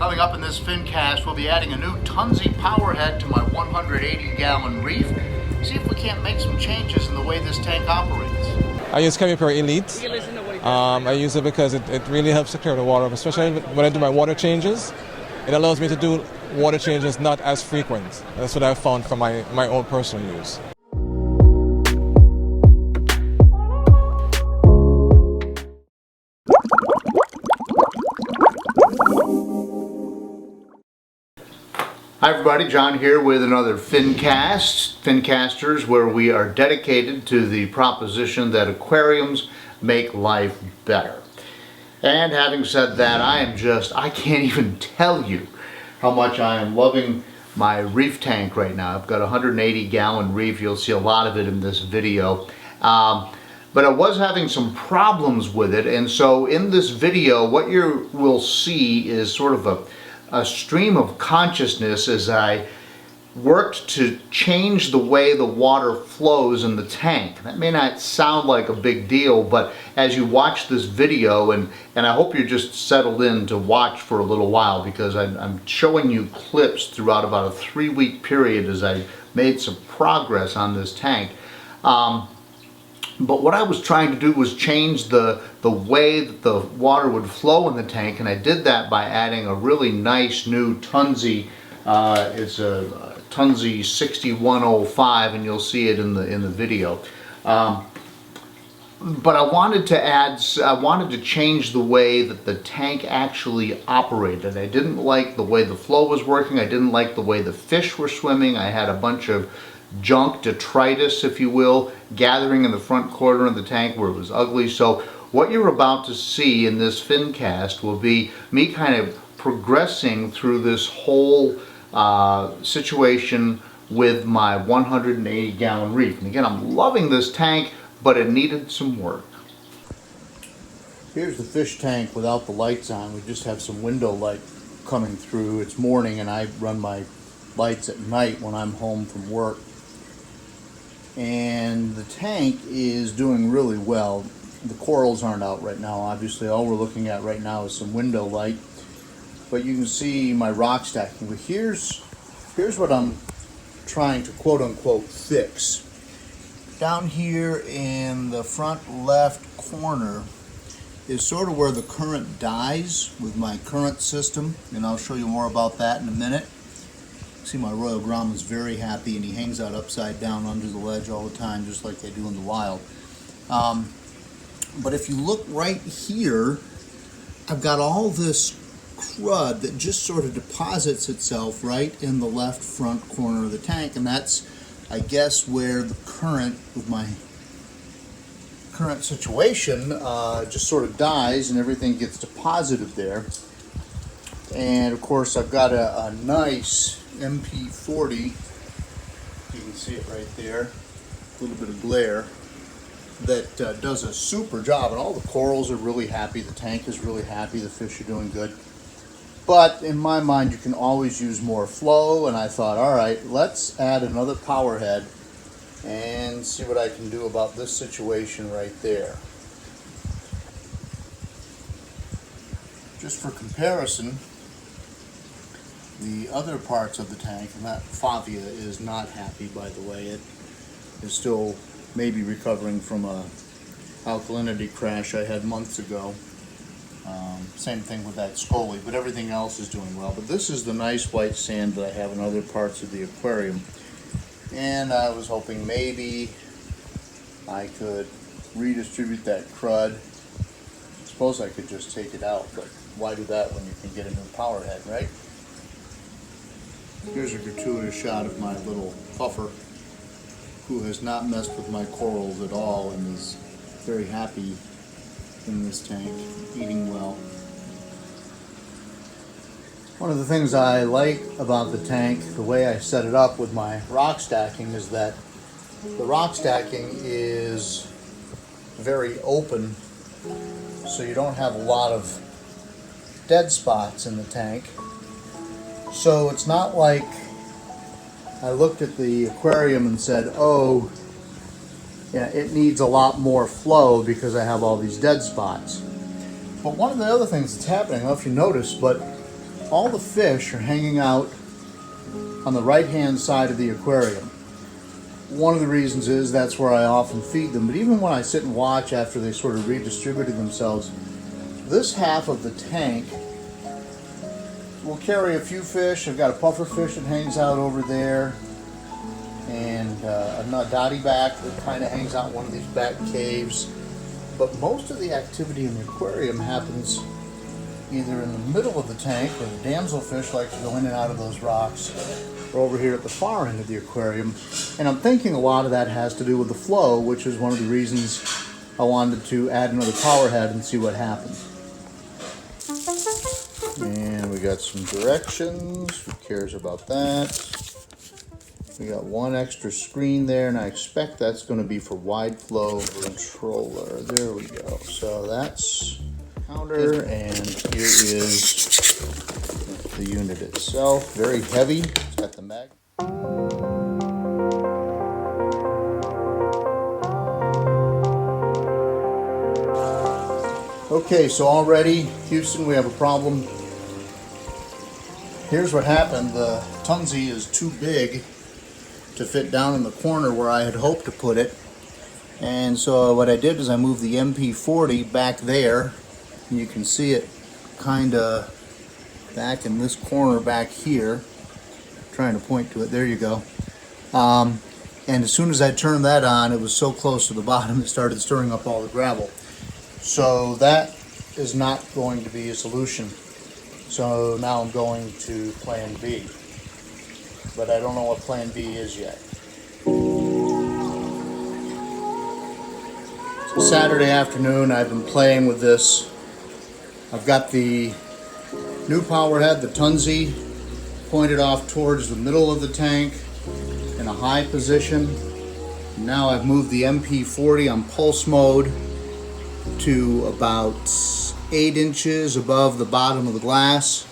Coming up in this Fincast, we'll be adding a new Tunze powerhead to my 180-gallon reef. See if we can't make some changes in the way this tank operates. I use MP-40 Elite. I use it because it really helps to clear the water up, especially when I do my water changes. It allows me to do water changes not as frequent. That's what I've found for my own personal use. Hi everybody, John here with another Fincasters, where we are dedicated to the proposition that aquariums make life better. And having said that, I can't even tell you how much I am loving my reef tank right now. I've got a 180-gallon reef. You'll see a lot of it in this video. But I was having some problems with it, and so in this video what you will see is sort of a stream of consciousness as I worked to change the way the water flows in the tank. That may not sound like a big deal, but as you watch this video, and I hope you're just settled in to watch for a little while, because I'm showing you clips throughout about a 3-week period as I made some progress on this tank. But what I was trying to do was change the way that the water would flow in the tank, and I did that by adding a really nice new Tunze. It's a Tunze 6105, and you'll see it in the video. But I wanted to change the way that the tank actually operated. I didn't like the way the flow was working. I didn't like the way the fish were swimming. I had a bunch of junk, detritus if you will, gathering in the front corner of the tank where it was ugly. So what you're about to see in this Fincast will be me kind of progressing through this whole situation with my 180-gallon reef. And again, I'm loving this tank, but it needed some work. Here's the fish tank without the lights on. We just have some window light coming through. It's morning and I run my lights at night when I'm home from work. And the tank is doing really well. The corals aren't out right now, obviously. All we're looking at right now is some window light. But you can see my rock stacking. But here's what I'm trying to quote-unquote fix. Down here in the front left corner is sort of where the current dies with my current system, and I'll show you more about that in a minute. See, my Royal Grommon's very happy, and he hangs out upside down under the ledge all the time, just like they do in the wild. But if you look right here, I've got all this crud that just sort of deposits itself right in the left front corner of the tank, and that's, I guess, where the current with my current situation just sort of dies and everything gets deposited there. And of course I've got a nice MP-40, you can see it right there, a little bit of glare, that does a super job, and all the corals are really happy, the tank is really happy, the fish are doing good. But in my mind you can always use more flow, and I thought, alright, let's add another power head and see what I can do about this situation right there. Just for comparison, the other parts of the tank, and that Favia is not happy, by the way. It is still maybe recovering from a alkalinity crash I had months ago. Same thing with that Scully, but everything else is doing well. But this is the nice white sand that I have in other parts of the aquarium. And I was hoping maybe I could redistribute that crud. I suppose I could just take it out, but why do that when you can get a new power head, right? Here's a gratuitous shot of my little puffer, who has not messed with my corals at all and is very happy in this tank, eating well. One of the things I like about the tank, the way I set it up with my rock stacking, is that the rock stacking is very open, so you don't have a lot of dead spots in the tank. So it's not like I looked at the aquarium and said, oh, yeah, it needs a lot more flow because I have all these dead spots. But one of the other things that's happening, I don't know if you noticed, but all the fish are hanging out on the right hand side of the aquarium. One of the reasons is that's where I often feed them, but even when I sit and watch after they sort of redistributed themselves, this half of the tank will carry a few fish. I've got a puffer fish that hangs out over there, and a dotty back that kind of hangs out in one of these back caves. But most of the activity in the aquarium happens either in the middle of the tank, where the damselfish like to go in and out of those rocks, or over here at the far end of the aquarium. And I'm thinking a lot of that has to do with the flow, which is one of the reasons I wanted to add another power head and see what happens. And we got some directions. Who cares about that? We got one extra screen there, and I expect that's going to be for wide flow controller. There we go. So that's counter, and here is the unit itself. Very heavy. It's got the mag. Okay, so already, Houston, we have a problem. Here's what happened. The Tunze is too big to fit down in the corner where I had hoped to put it. And so what I did is I moved the MP-40 back there. And you can see it kind of back in this corner back here. I'm trying to point to it. There you go. And as soon as I turned that on, it was so close to the bottom it started stirring up all the gravel. So that is not going to be a solution. So now I'm going to plan B. But I don't know what plan B is yet. So Saturday afternoon, I've been playing with this. I've got the new power head, the Tunze, pointed off towards the middle of the tank in a high position. Now I've moved the MP-40 on pulse mode to about 8 inches above the bottom of the glass,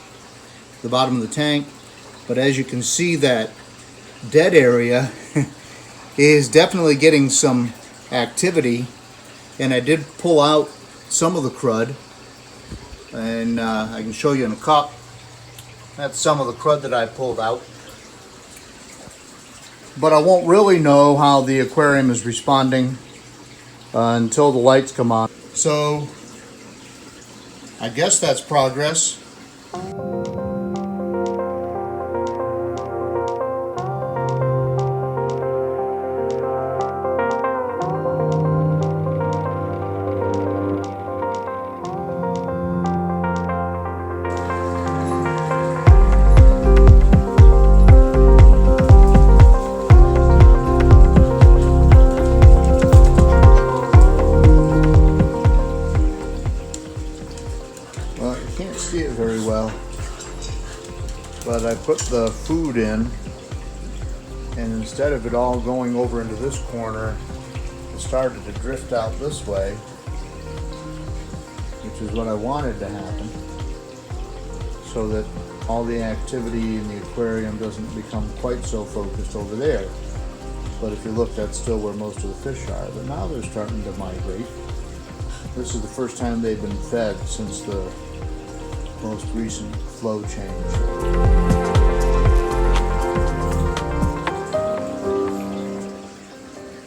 the bottom of the tank. But as you can see, that dead area is definitely getting some activity, and I did pull out some of the crud, and I can show you in a cup. That's some of the crud that I pulled out. But I won't really know how the aquarium is responding until the lights come on. So I guess that's progress. But I put the food in, and instead of it all going over into this corner, it started to drift out this way, which is what I wanted to happen, so that all the activity in the aquarium doesn't become quite so focused over there. But if you look, that's still where most of the fish are. But now they're starting to migrate. This is the first time they've been fed since the most recent flow change.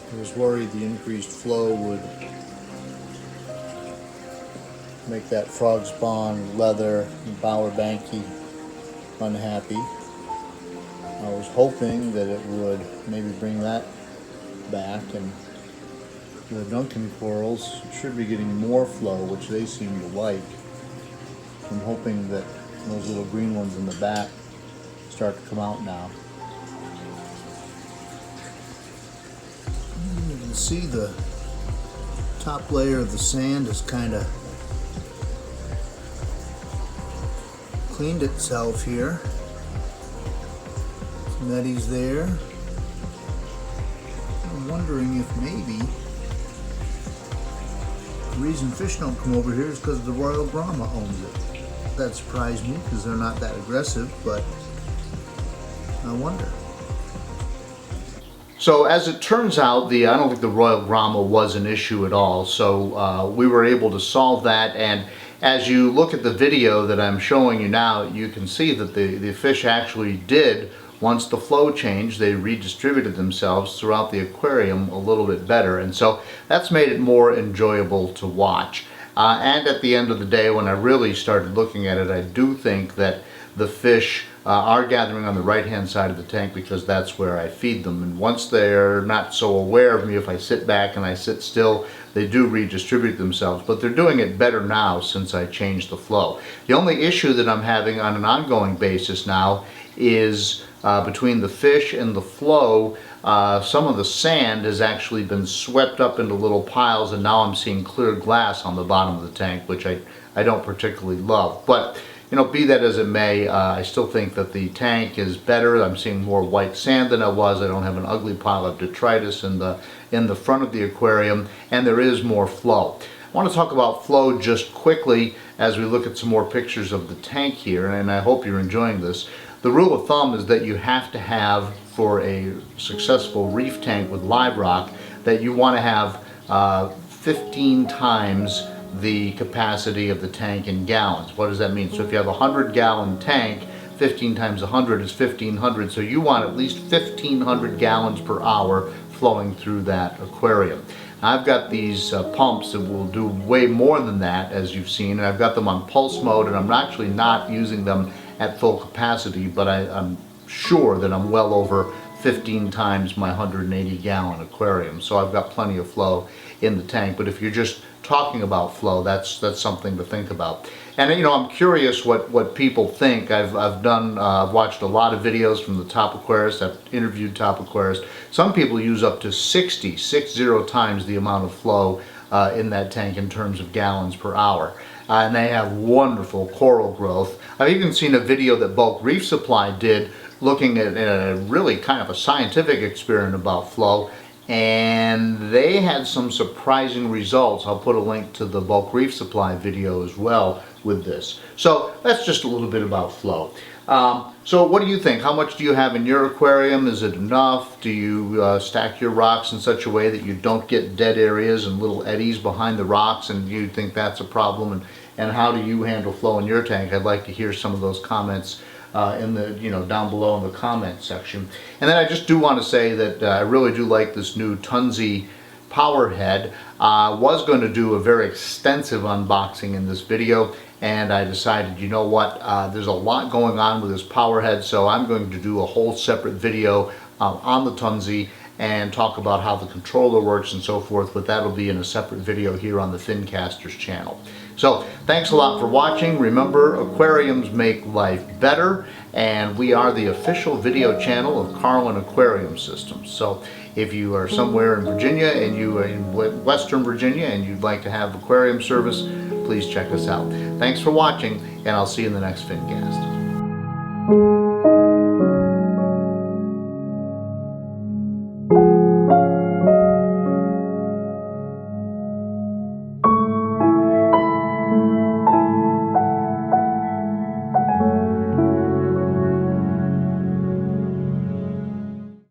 I was worried the increased flow would make that frog spawn, leather, and bower banky unhappy. I was hoping that it would maybe bring that back, and the Duncan corals should be getting more flow, which they seem to like. I'm hoping that those little green ones in the back start to come out now. You can see the top layer of the sand has kind of cleaned itself here. Some eddies there. I'm wondering if maybe the reason fish don't come over here is because the Royal Brahma owns it. That surprised me because they're not that aggressive, but I wonder. So as it turns out, I don't think the Royal Brahma was an issue at all. So we were able to solve that, and as you look at the video that I'm showing you now, you can see that the fish actually did, once the flow changed, they redistributed themselves throughout the aquarium a little bit better, and so that's made it more enjoyable to watch. And at the end of the day, when I really started looking at it, I do think that the fish are gathering on the right hand side of the tank because that's where I feed them, and once they're not so aware of me, if I sit back and I sit still, they do redistribute themselves, but they're doing it better now since I changed the flow. The only issue that I'm having on an ongoing basis now is between the fish and the flow, some of the sand has actually been swept up into little piles, and now I'm seeing clear glass on the bottom of the tank, which I don't particularly love. But you know, be that as it may, I still think that the tank is better. I'm seeing more white sand than I was. I don't have an ugly pile of detritus in the front of the aquarium, and there is more flow. I want to talk about flow just quickly as we look at some more pictures of the tank here, and I hope you're enjoying this. The rule of thumb is that you have to have, for a successful reef tank with live rock, that you want to have 15 times the capacity of the tank in gallons. What does that mean? So if you have a 100-gallon tank, 15 times 100 is 1,500, so you want at least 1,500 gallons per hour flowing through that aquarium. Now, I've got these pumps that will do way more than that, as you've seen, and I've got them on pulse mode, and I'm actually not using them at full capacity, but I'm sure that I'm well over 15 times my 180-gallon aquarium, so I've got plenty of flow in the tank. But if you're just talking about flow, that's something to think about. And you know, I'm curious what people think. I've watched a lot of videos from the top aquarists. I've interviewed top aquarists. Some people use up to 60 times the amount of flow in that tank in terms of gallons per hour. And they have wonderful coral growth. I've even seen a video that Bulk Reef Supply did looking at a really kind of a scientific experiment about flow, and they had some surprising results. I'll put a link to the Bulk Reef Supply video as well with this. So that's just a little bit about flow. So what do you think? How much do you have in your aquarium? Is it enough? Do you stack your rocks in such a way that you don't get dead areas and little eddies behind the rocks, and you think that's a problem? And how do you handle flow in your tank? I'd like to hear some of those comments down below in the comment section. And then I just do want to say that I really do like this new Tunze powerhead. Was going to do a very extensive unboxing in this video, and I decided, you know what, there's a lot going on with this powerhead, so I'm going to do a whole separate video on the Tunze and talk about how the controller works and so forth, but that'll be in a separate video here on the Fincasters channel. So thanks a lot for watching. Remember, aquariums make life better, and we are the official video channel of Carlin Aquarium Systems. So if you are somewhere in Virginia, and you are in Western Virginia, and you'd like to have aquarium service, please check us out. Thanks for watching, and I'll see you in the next Fincast.